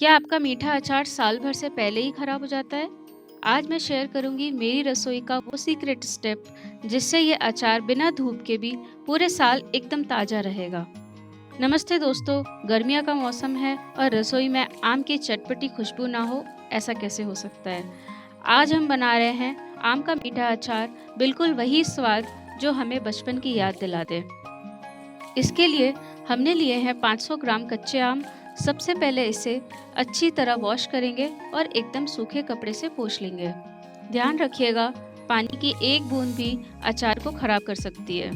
क्या आपका मीठा अचार साल भर से पहले ही खराब हो जाता है? आज मैं शेयर करूंगी मेरी रसोई का वो सीक्रेट स्टेप जिससे ये अचार बिना धूप के भी पूरे साल एकदम ताज़ा रहेगा। नमस्ते दोस्तों, गर्मियों का मौसम है और रसोई में आम की चटपटी खुशबू ना हो, ऐसा कैसे हो सकता है? आज हम बना रहे हैं आम का मीठा अचार, बिल्कुल वही स्वाद जो हमें बचपन की याद दिला दे। इसके लिए हमने लिए हैं 500 ग्राम कच्चे आम। सबसे पहले इसे अच्छी तरह वॉश करेंगे और एकदम सूखे कपड़े से पोंछ लेंगे। ध्यान रखिएगा, पानी की एक बूंद भी अचार को खराब कर सकती है।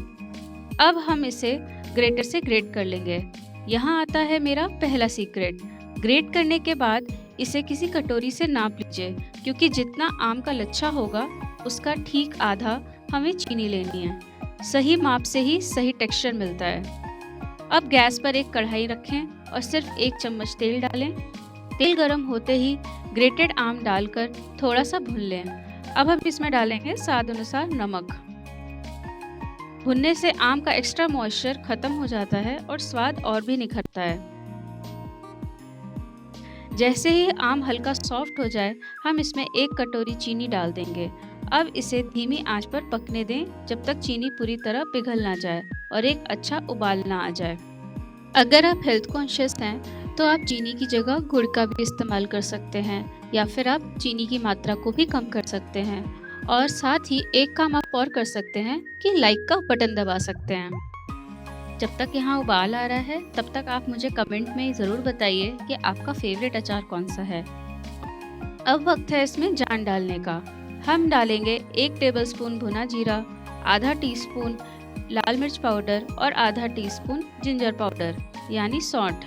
अब हम इसे ग्रेटर से ग्रेट कर लेंगे। यहाँ आता है मेरा पहला सीक्रेट। ग्रेट करने के बाद इसे किसी कटोरी से नाप लीजिए, क्योंकि जितना आम का लच्छा होगा उसका ठीक आधा हमें चीनी लेनी है। सही माप से ही सही टेक्सचर मिलता है। अब गैस पर एक कढ़ाई रखें और सिर्फ 1 चम्मच तेल डालें। तेल गर्म होते ही ग्रेटेड आम डालकर थोड़ा सा भून लें। अब हम इसमें डालेंगे स्वाद अनुसार नमक। भुनने से आम का एक्स्ट्रा मॉइस्चर खत्म हो जाता है और स्वाद और भी निखरता है। जैसे ही आम हल्का सॉफ्ट हो जाए, हम इसमें 1 कटोरी चीनी डाल देंगे। अब इसे धीमी आंच पर पकने दें जब तक चीनी पूरी तरह पिघल ना जाए और एक अच्छा उबाल ना आ जाए। अगर आप हेल्थ कॉन्शियस हैं तो आप चीनी की जगह गुड़ का भी इस्तेमाल कर सकते हैं, या फिर आप चीनी की मात्रा को भी कम कर सकते हैं। और साथ ही एक काम आप और कर सकते हैं कि लाइक का बटन दबा सकते हैं। जब तक यहाँ उबाल आ रहा है तब तक आप मुझे कमेंट में ज़रूर बताइए कि आपका फेवरेट अचार कौन सा है। अब वक्त है इसमें जान डालने का। हम डालेंगे 1 टेबलस्पून भुना जीरा, आधा टीस्पून लाल मिर्च पाउडर और आधा टीस्पून जिंजर पाउडर यानी सौंठ।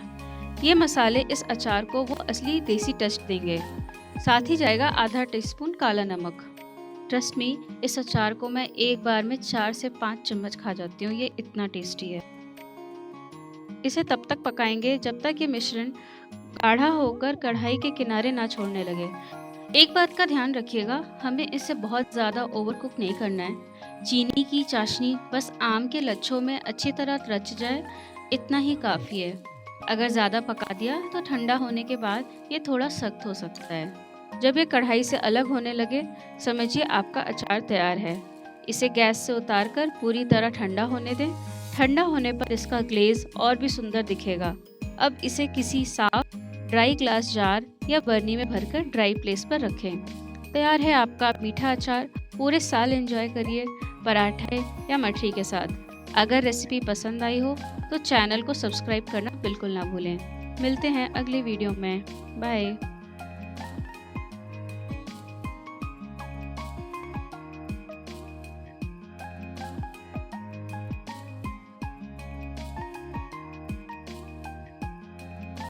ये मसाले इस अचार को वो असली देसी टच देंगे। साथ ही जाएगा आधा टीस्पून काला नमक। ट्रस्ट मी, इस अचार को मैं एक बार में 4 से 5 चम्मच खा जाती हूँ, ये इतना टेस्टी है। इसे तब तक पकाएंगे जब तक ये मिश्रण गाढ़ा होकर कढ़ाई के किनारे ना छोड़ने लगे। एक बात का ध्यान रखिएगा, हमें इसे बहुत ज़्यादा ओवरकुक नहीं करना है। चीनी की चाशनी बस आम के लच्छों में अच्छी तरह रच जाए, इतना ही काफ़ी है। अगर ज़्यादा पका दिया तो ठंडा होने के बाद ये थोड़ा सख्त हो सकता है। जब ये कढ़ाई से अलग होने लगे, समझिए आपका अचार तैयार है। इसे गैस से उतारकर पूरी तरह ठंडा होने दें। ठंडा होने पर इसका ग्लेज और भी सुंदर दिखेगा। अब इसे किसी साफ ड्राई ग्लास जार या बर्नी में भरकर ड्राई प्लेस पर रखें। तैयार है आपका मीठा अचार। पूरे साल एंजॉय करिए पराठे या मठरी के साथ। अगर रेसिपी पसंद आई हो तो चैनल को सब्सक्राइब करना बिल्कुल ना भूलें। मिलते हैं अगली वीडियो में। बाय।